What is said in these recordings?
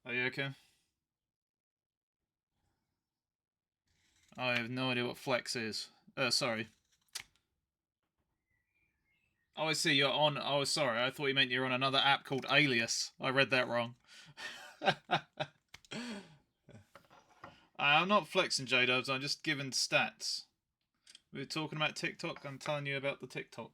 Are you okay? I have no idea what Flex is. Sorry. Oh, I see. You're on. Oh, sorry. I thought you meant you're on another app called Alias. I read that wrong. I'm not flexing, J-Dubs. I'm just giving stats. We were talking about TikTok. I'm telling you about the TikTok.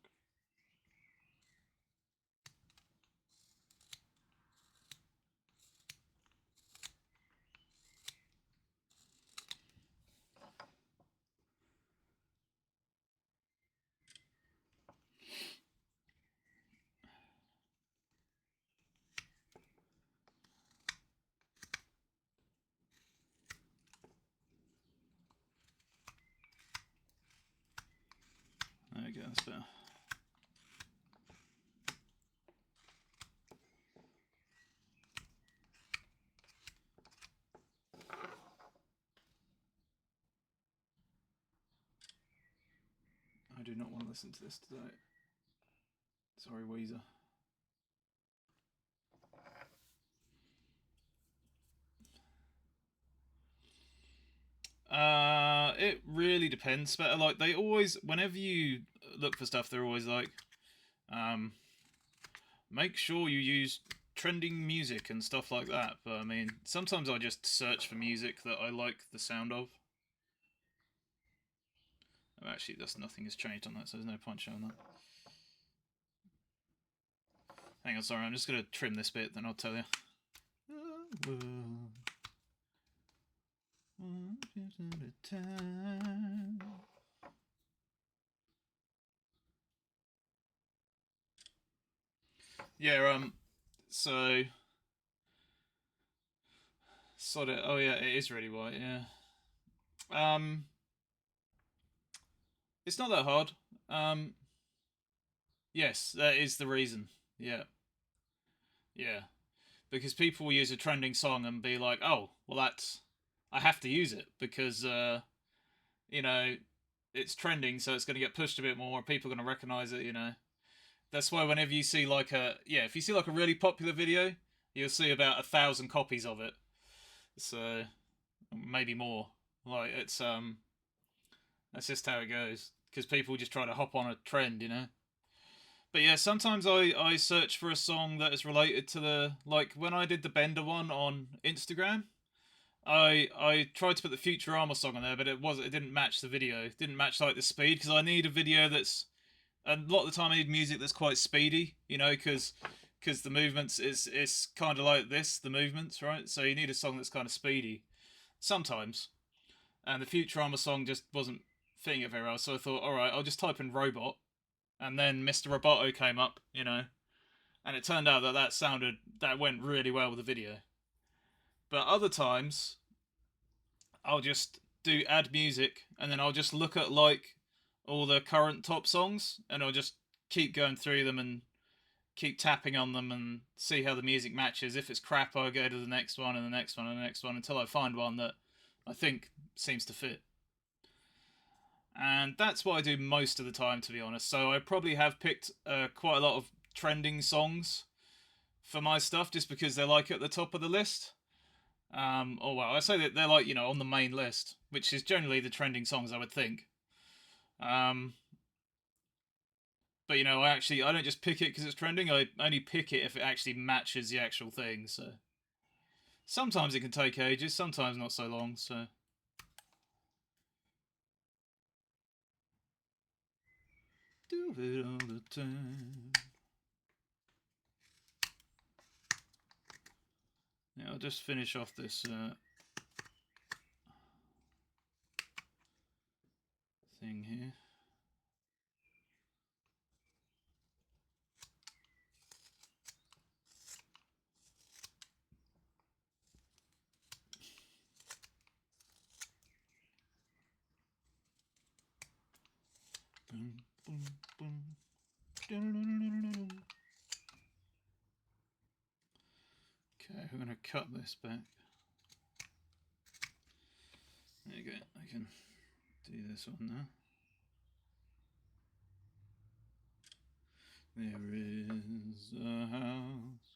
There we go. That's better. I do not want to listen to this today. Sorry, Weezer. It really depends. But like they always, whenever you look for stuff, they're always like, make sure you use trending music and stuff like that. But I mean, sometimes I just search for music that I like the sound of. Oh, actually, that's nothing has changed on that, so there's no point showing that. Hang on, sorry, I'm just gonna trim this bit, then I'll tell you. Yeah, so sod it. Oh yeah, it is really white. Yeah. Um, it's not that hard. Yes, that is the reason. Yeah, yeah, because people will use a trending song and be like, "Oh, well, that's I have to use it because you know it's trending, so it's going to get pushed a bit more. People are going to recognize it. You know, that's why whenever you see like if you see like a really popular video, you'll see about 1,000 copies of it. So maybe more. Like it's that's just how it goes because people just try to hop on a trend, you know. But yeah, sometimes I search for a song that is related to the like when I did the Bender one on Instagram. I tried to put the Futurama song on there, but it didn't match the video. It didn't match like the speed because I need a video that's a lot of the time I need music that's quite speedy, you know, because the movements is kind of like this, the movements, right? So you need a song that's kind of speedy sometimes, and the Futurama song just wasn't fitting it very well. So I thought, all right, I'll just type in robot, and then Mr. Roboto came up, you know, and it turned out that that went really well with the video. But other times I'll just do add music, and then I'll just look at like all the current top songs, and I'll just keep going through them and keep tapping on them and see how the music matches. If it's crap, I'll go to the next one and the next one and the next one until I find one that I think seems to fit. And that's what I do most of the time, to be honest. So I probably have picked quite a lot of trending songs for my stuff just because they're like at the top of the list. Or well, I say that they're like on the main list, which is generally the trending songs I would think. Um, but I don't just pick it because it's trending. I only pick it if it actually matches the actual thing. So sometimes it can take ages, sometimes not so long. So do it all the time. Yeah, I'll just finish off this thing here. Boom, boom, boom. Okay, we're going to cut this back. There you go. I can do this one now. There is a house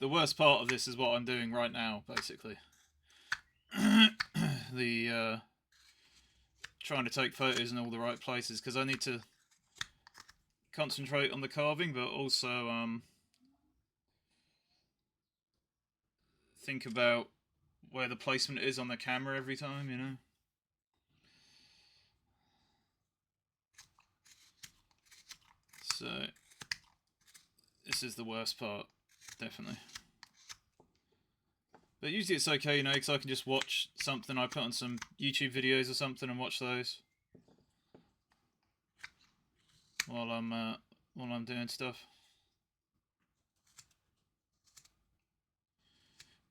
the worst part of this is what I'm doing right now, basically. The trying to take photos in all the right places, because I need to concentrate on the carving, but also think about where the placement is on the camera every time, you know. So this is the worst part, definitely. But usually it's okay, you know, because I can just watch something I put on some YouTube videos or something and watch those while I'm doing stuff.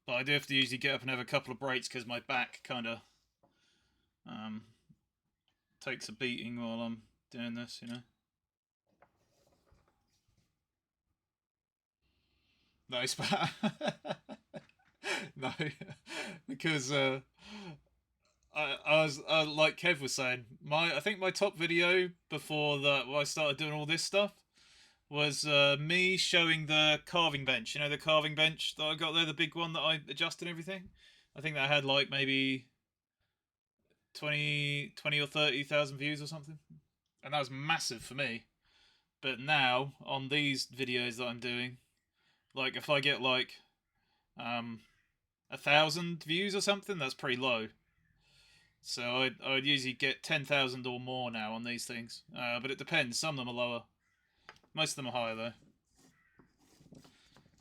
But I do have to usually get up and have a couple of breaks because my back kind of takes a beating while I'm doing this, you know. No, it's bad. No, because I was like Kev was saying, I think my top video before that I started doing all this stuff was me showing the carving bench. You know, the carving bench that I got there, the big one that I adjusted everything. I think that had like maybe 20 or 30,000 views or something, and that was massive for me. But now on these videos that I'm doing, like if I get like 1,000 views or something, that's pretty low. So I'd usually get 10,000 or more now on these things. But it depends. Some of them are lower. Most of them are higher though.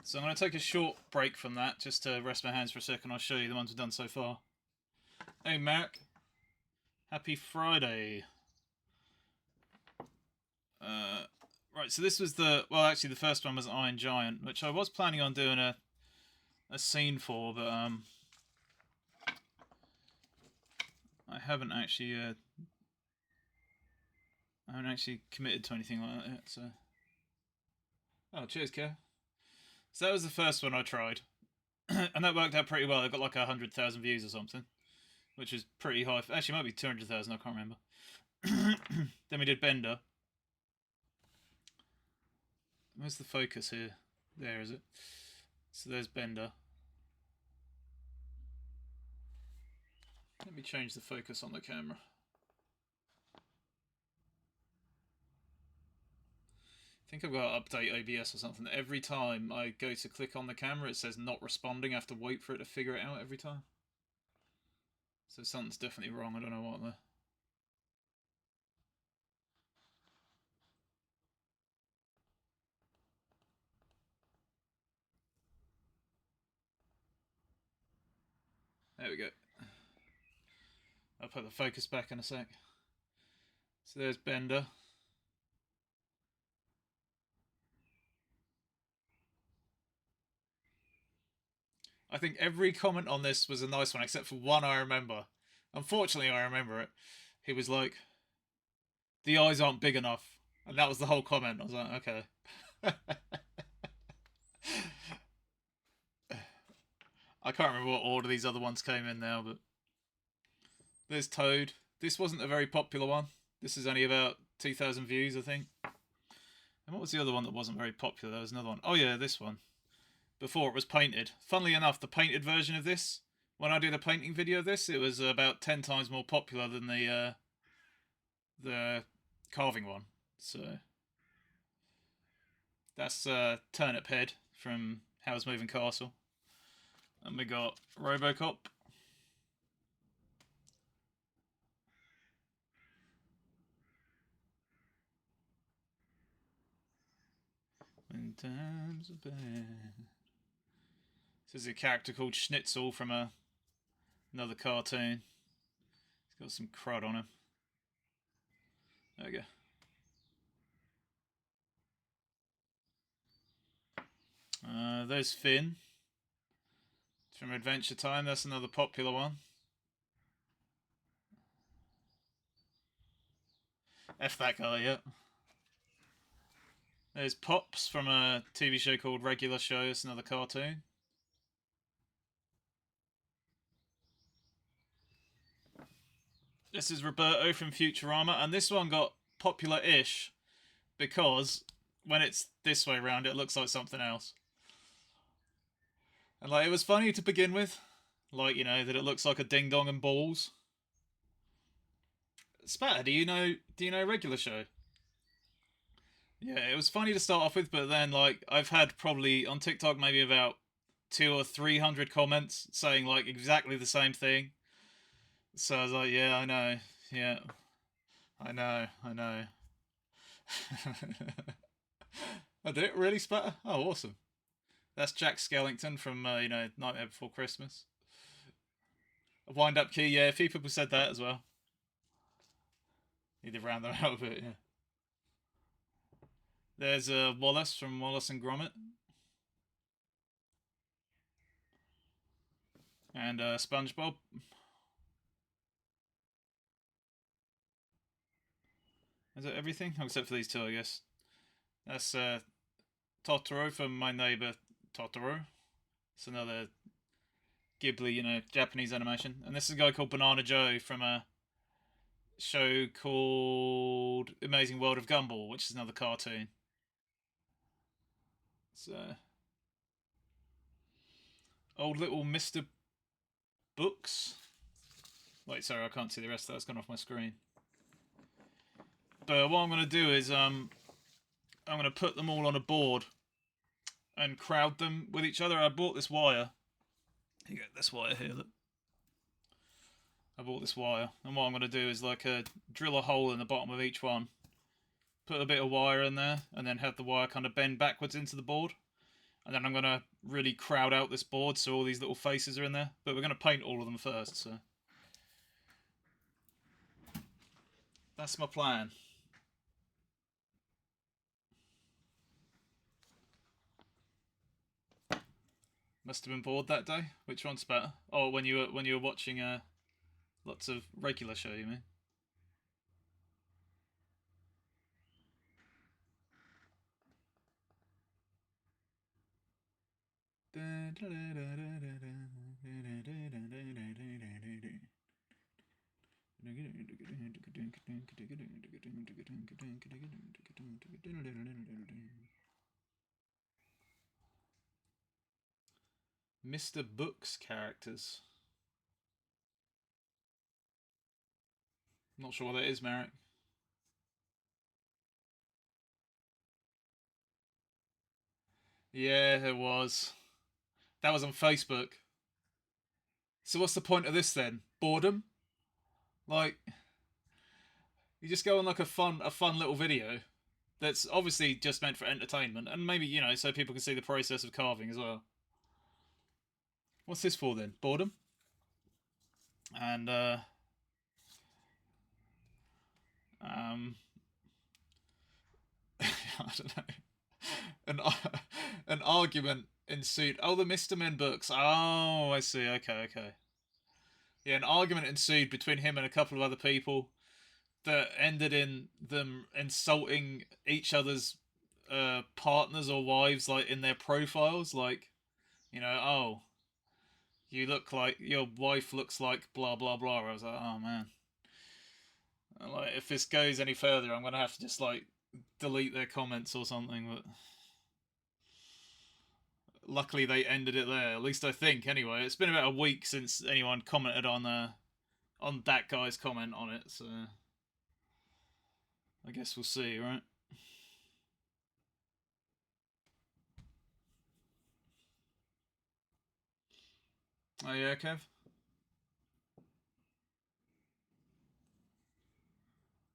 So I'm going to take a short break from that just to rest my hands for a second. I'll show you the ones we've done so far. Hey Mark, happy Friday. Right, so this was actually the first one was Iron Giant, which I was planning on doing a scene for, but I haven't actually committed to anything like that yet. So, oh, cheers, Kev. So that was the first one I tried, and that worked out pretty well. I got like 100,000 views or something, which is pretty high. Actually, it might be 200,000. I can't remember. Then we did Bender. Where's the focus here? There, is it? So there's Bender. Let me change the focus on the camera. I think I've got to update OBS or something. Every time I go to click on the camera, it says not responding. I have to wait for it to figure it out every time. So something's definitely wrong. I don't know what though. There we go. I'll put the focus back in a sec. So there's Bender. I think every comment on this was a nice one, except for one I remember. Unfortunately, I remember it. He was like, the eyes aren't big enough. And that was the whole comment. I was like, okay. I can't remember what order these other ones came in now, but there's Toad. This wasn't a very popular one. This is only about 2,000 views, I think. And what was the other one that wasn't very popular? There was another one. Oh yeah, this one. Before it was painted. Funnily enough, the painted version of this, when I did a painting video of this, it was about 10 times more popular than the carving one. So that's Turnip Head from How's Moving Castle. And we got Robocop. When times are bad. This is a character called Schnitzel from another cartoon. He's got some crud on him. There we go. There's Finn from Adventure Time. That's another popular one. F that guy, yeah. There's Pops from a TV show called Regular Show. It's another cartoon. This is Roberto from Futurama, and this one got popular-ish because when it's this way around, it looks like something else. And like, it was funny to begin with, like, you know, that it looks like a ding dong and balls. Spatter, do you know regular show? Yeah, it was funny to start off with, but then like I've had probably on TikTok maybe about 200 or 300 comments saying like exactly the same thing. So I was like, yeah, I know, yeah, I know. I did it really spatter. Oh, awesome. That's Jack Skellington from Nightmare Before Christmas. A wind up key, yeah. A few people said that as well. Need to round them out a bit, yeah. There's Wallace from Wallace and Gromit, and SpongeBob. Is that everything? Oh, except for these two, I guess. That's Totoro from My Neighbor Totoro. It's another Ghibli, Japanese animation. And this is a guy called Banana Joe from a show called Amazing World of Gumball, which is another cartoon. So, old little Mr. Books. Wait, sorry, I can't see the rest of that. It's gone off my screen. But what I'm going to do is I'm going to put them all on a board and crowd them with each other. I bought this wire. You get this wire here, look. I bought this wire, and what I'm going to do is like drill a hole in the bottom of each one, put a bit of wire in there, and then have the wire kind of bend backwards into the board. And then I'm going to really crowd out this board so all these little faces are in there. But we're going to paint all of them first, so that's my plan. Must have been bored that day. Which one's better? Oh, when you were watching lots of regular show, you mean? Mr. Book's characters. Not sure what that is, Merrick. Yeah, it was. That was on Facebook. So what's the point of this then? Boredom? Like, you just go on like a fun little video that's obviously just meant for entertainment, and maybe so people can see the process of carving as well. What's this for then? Boredom? And um, I don't know. An an argument ensued. Oh, the Mister Men books. Oh, I see. Okay, okay. Yeah, an argument ensued between him and a couple of other people that ended in them insulting each other's partners or wives, like in their profiles, like oh, you look like your wife looks like blah blah blah. I was like, oh man, like if this goes any further, I'm gonna have to just like delete their comments or something. But luckily, they ended it there. At least I think. Anyway, it's been about a week since anyone commented on that guy's comment on it, so I guess we'll see, right? Oh yeah, Kev.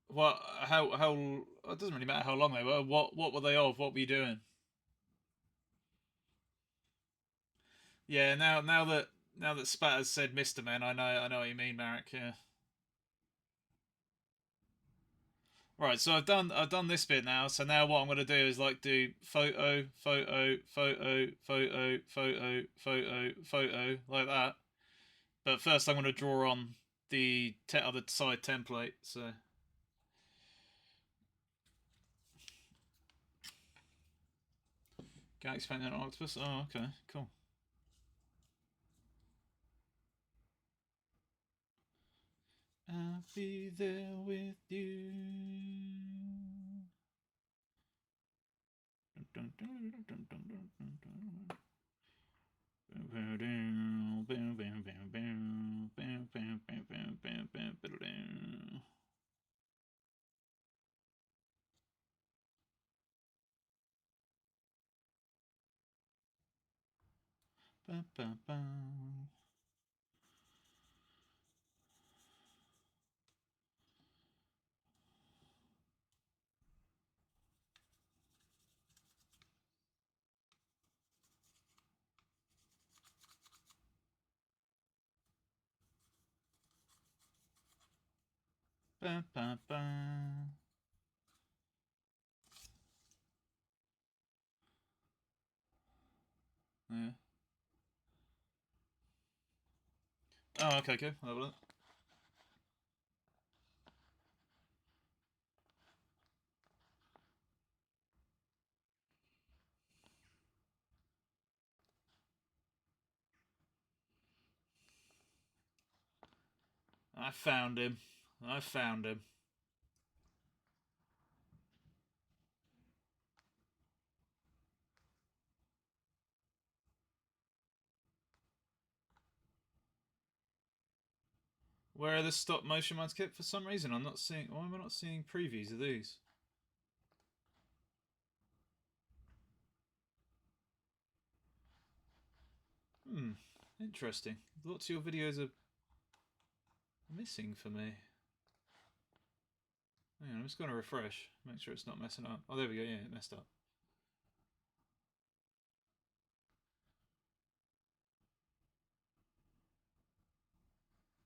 What? How? It doesn't really matter how long they were. What were they of? What were you doing? Yeah. Now that Spat has said Mister Man, I know what you mean, Marek. Yeah. Right. So I've done this bit now. So now what I'm gonna do is like do photo, photo, photo, photo, photo, photo, photo, like that. But first I'm gonna draw on the other side template. So Galaxy Paint and Octopus. Oh, okay, cool. I'll be there with you. Yeah. Oh, okay, cool. I'll have a look. I found him. I found him. Where are the stop motion ones kept? For some reason, I'm not seeing. Why am I not seeing previews of these? Interesting. Lots of your videos are missing for me. Hang on, I'm just going to refresh. Make sure it's not messing up. Oh, there we go. Yeah, it messed up.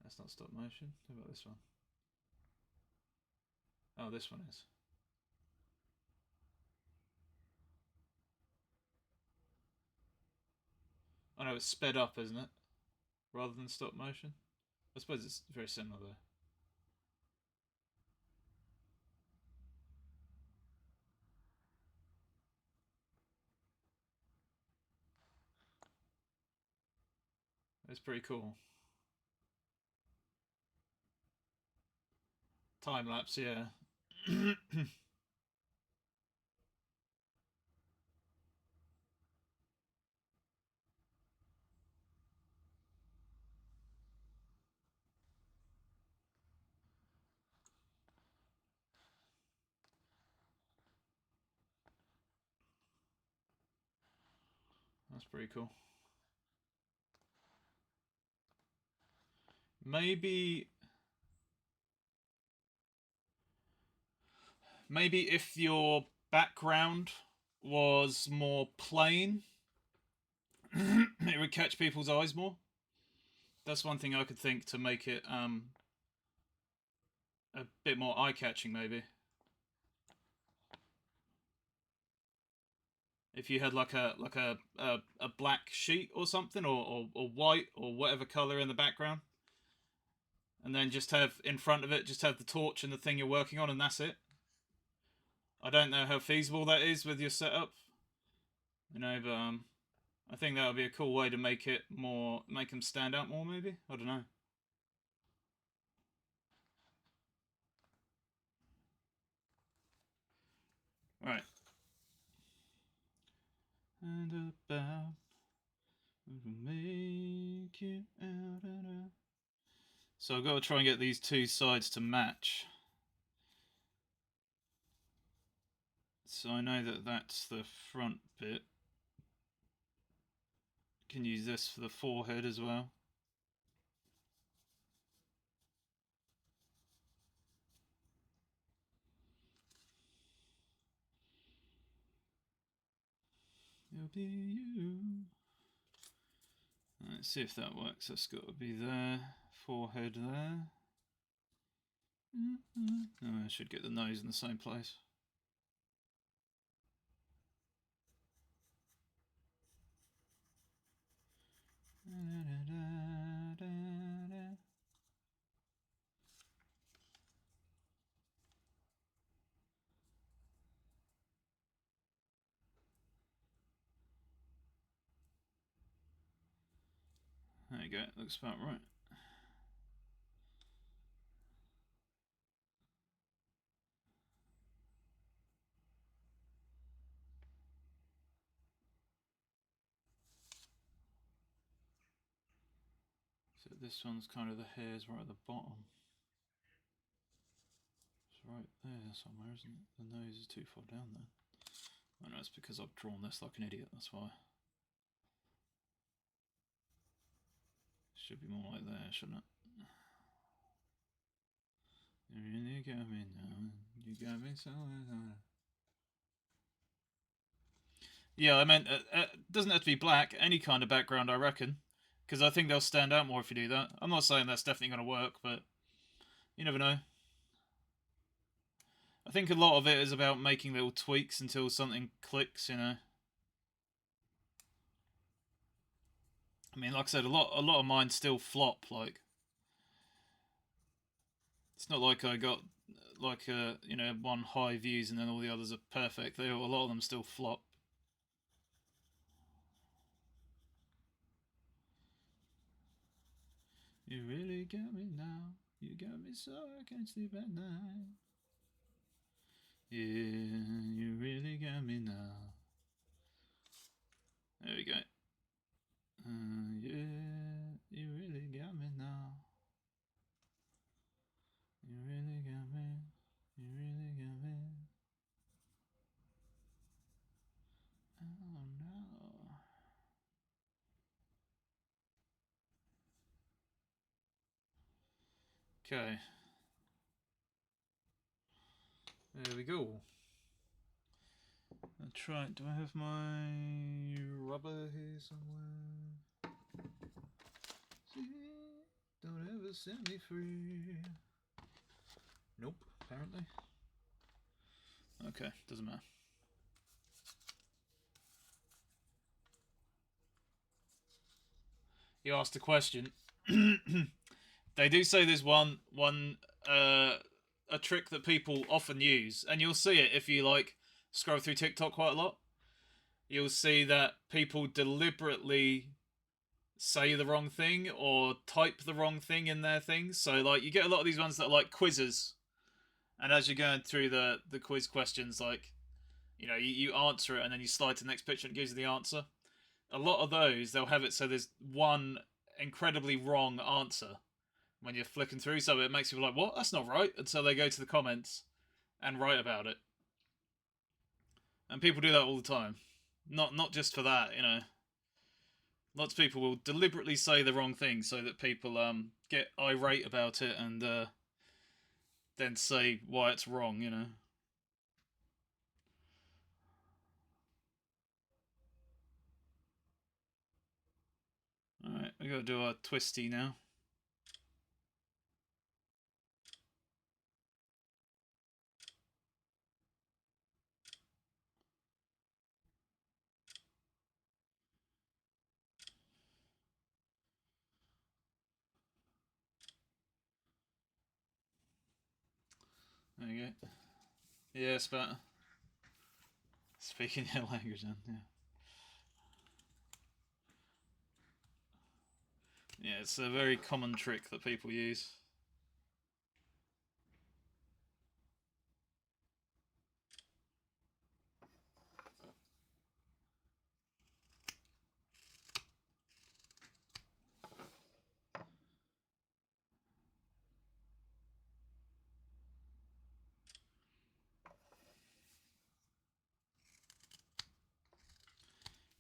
That's not stop motion. How about this one? Oh, this one is. Oh no, it's sped up, isn't it? Rather than stop motion. I suppose it's very similar though. It's pretty cool. Time lapse, yeah. That's pretty cool. Maybe if your background was more plain, it would catch people's eyes more. That's one thing I could think to make it a bit more eye-catching, maybe. If you had like a black sheet or something, or white or whatever color in the background, and then just have in front of it, just have the torch and the thing you're working on, and that's it. I don't know how feasible that is with your setup, but I think that would be a cool way to make them stand out more. Maybe, I don't know. Right. And about to make it out of. So I've got to try and get these two sides to match. So I know that that's the front bit. Can use this for the forehead as well. It'll be you. Let's see if that works. That's got to be there. Forehead there. Oh, I should get the nose in the same place. There you go. Looks about right. this one's kind of the hairs right at the bottom. It's right there somewhere, isn't it? The nose is too far down there. I know it's because I've drawn this like an idiot, that's why. Should be more like there, shouldn't it? You really got me now. You got me so. Yeah, I meant it doesn't have to be black. Any kind of background, I reckon, because I think they'll stand out more if you do that. I'm not saying that's definitely going to work, but you never know. I think a lot of it is about making little tweaks until something clicks, you know. I mean, like I said, a lot of mine still flop. Like, it's not like I got like one high views and then all the others are perfect. A lot of them still flop. You really got me now. You got me so I can't sleep at night. Yeah, you really got me now. There we go. Yeah, you really got me now. You really got me. You really got me. Oh no. Okay. There we go. That's right. Do I have my rubber here somewhere? See, don't ever set me free. Nope, apparently. Okay, doesn't matter. You asked a question. They do say there's one a trick that people often use, and you'll see it if you like scroll through TikTok quite a lot. You'll see that people deliberately say the wrong thing or type the wrong thing in their things. So like you get a lot of these ones that are like quizzes, and as you're going through the quiz questions, like you answer it and then you slide to the next picture and it gives you the answer. A lot of those they'll have it so there's one incredibly wrong answer when you're flicking through, so it makes people like, what? That's not right. And so they go to the comments and write about it. And people do that all the time. Not just for that, you know. Lots of people will deliberately say the wrong thing so that people get irate about it and then say why it's wrong, you know. Alright, we gotta do our twisty now. There you go. Yeah, it's better. Speaking your language then, yeah. Yeah, it's a very common trick that people use.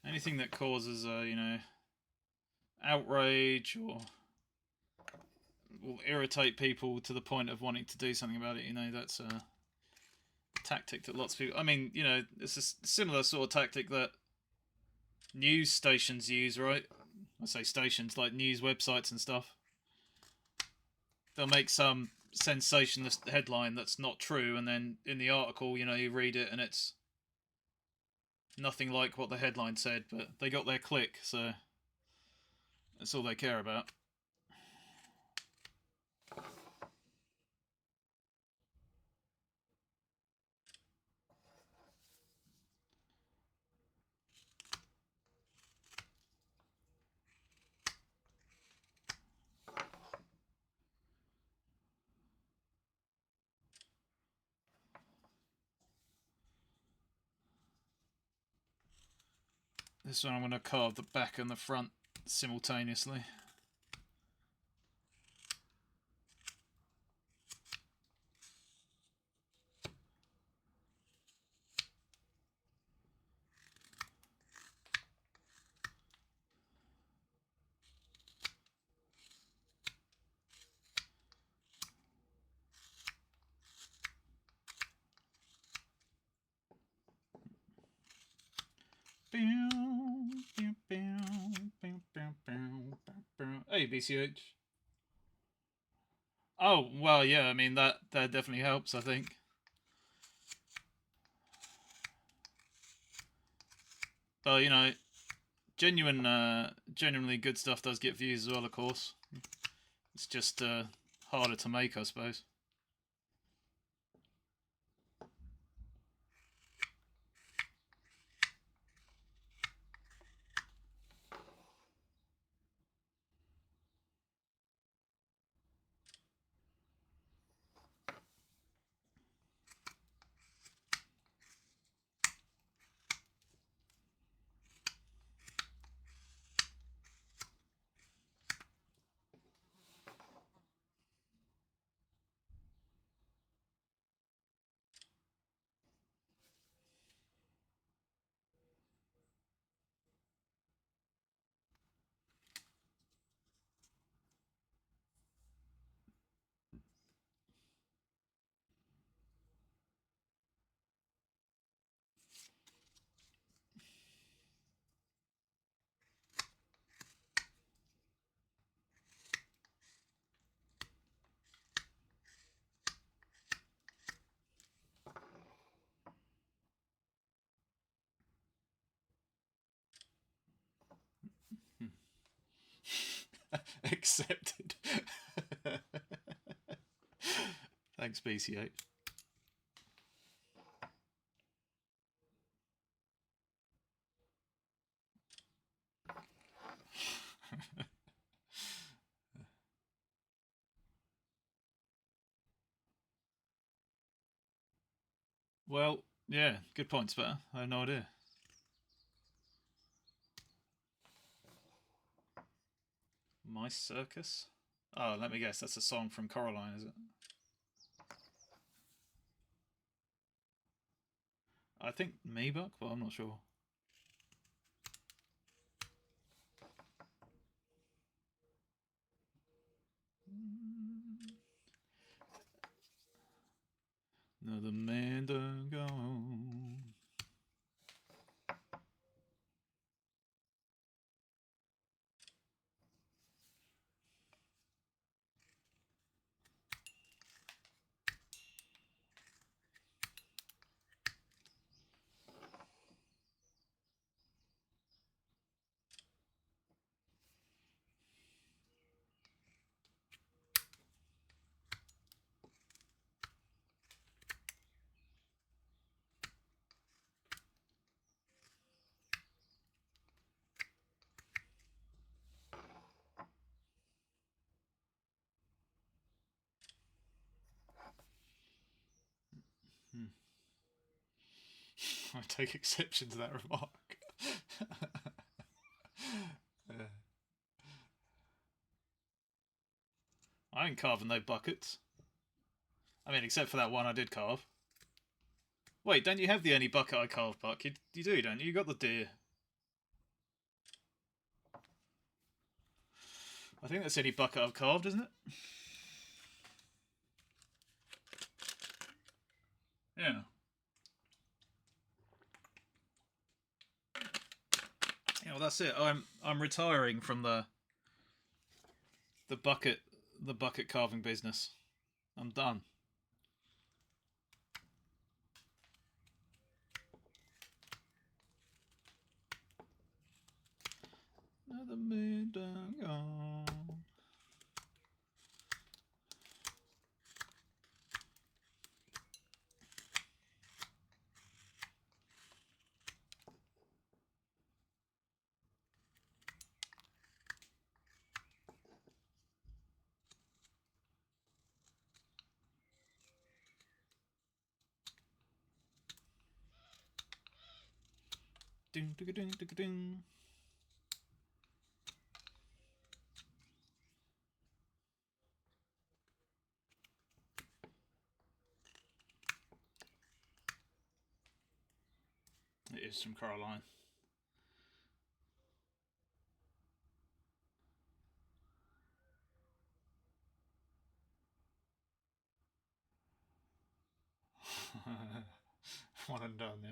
Anything that causes, outrage or will irritate people to the point of wanting to do something about it, that's a tactic that lots of people. I mean, it's a similar sort of tactic that news stations use, right? I say stations, like news websites and stuff. They'll make some sensationalist headline that's not true, and then in the article, you read it and it's nothing like what the headline said, but they got their click, so that's all they care about. This one I'm going to carve the back and the front simultaneously. Hey, BCH. Oh well, yeah. I mean that definitely helps. I think. But you know, genuinely good stuff does get views as well. Of course, it's just harder to make, I suppose. Accepted. Thanks, BCH. Well, yeah, good points, better. I have no idea. My Circus? Oh, let me guess. That's a song from Coraline, is it? I think Maybach, but I'm not sure. Another man done gone. Hmm. I take exception to that remark. Yeah. I ain't carving no buckets. I mean, except for that one I did carve. Wait, don't you have the only bucket I carved, Buck? You do, don't you? You got the deer. I think that's the only bucket I've carved, isn't it? Yeah. Yeah, well, that's it. I'm retiring from the bucket the bucket carving business. I'm done. Another man done gone. Ding ding ding ding ding. It is from Caroline. One and done. Yeah.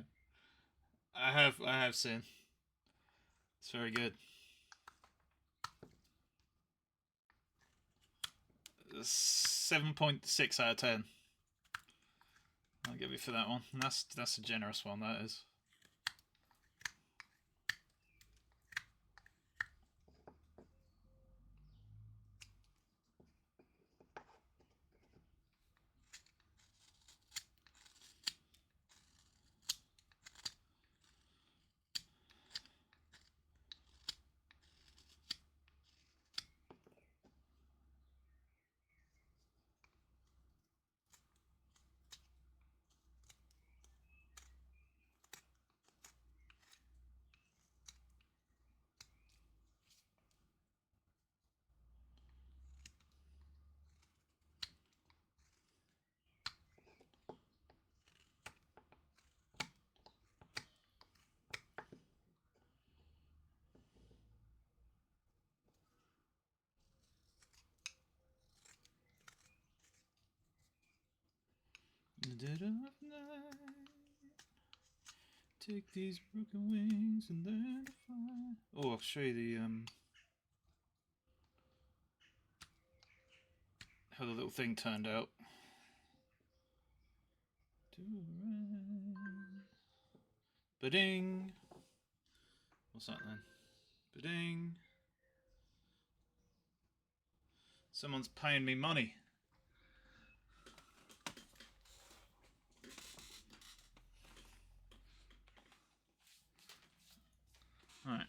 I have seen. It's very good. 7.6 out of 10. I'll give you for that one. That's a generous one, that is. In the dead of night, take these broken wings and then fly. Oh, I'll show you the how the little thing turned out. Ba-ding. What's that then? Ba-ding. Someone's paying me money. Right.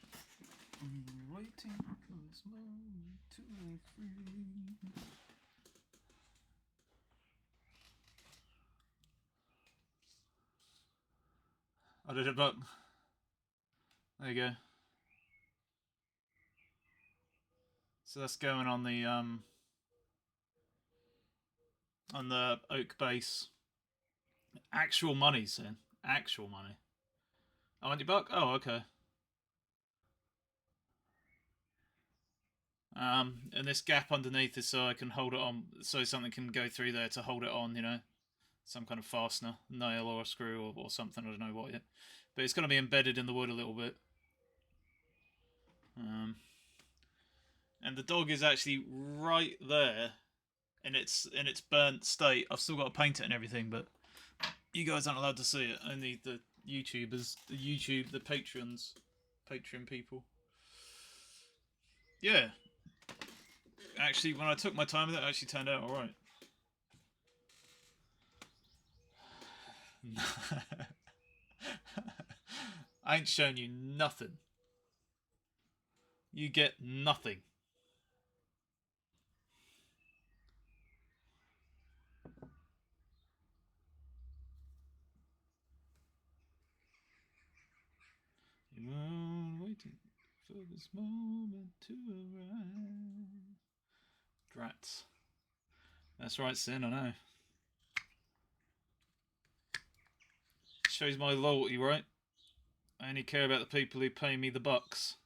Waiting for this moment to be free. I did it, but there you go. So that's going on the oak base. Actual money, Sin. Actual money. Oh, $20? Oh, okay. And this gap underneath is so I can hold it on, so something can go through there to hold it on, you know, some kind of fastener, nail or a screw or something, I don't know what yet. But it's going to be embedded in the wood a little bit. And the dog is actually right there in its burnt state. I've still got to paint it and everything, but you guys aren't allowed to see it. Only the YouTubers, the patrons, Patreon people. Yeah. Actually, when I took my time with it, it actually turned out alright. I ain't shown you nothing. You get nothing. You are waiting for this moment to arrive. Drats. That's right, Sin, I know. Shows my loyalty, right? I only care about the people who pay me the bucks.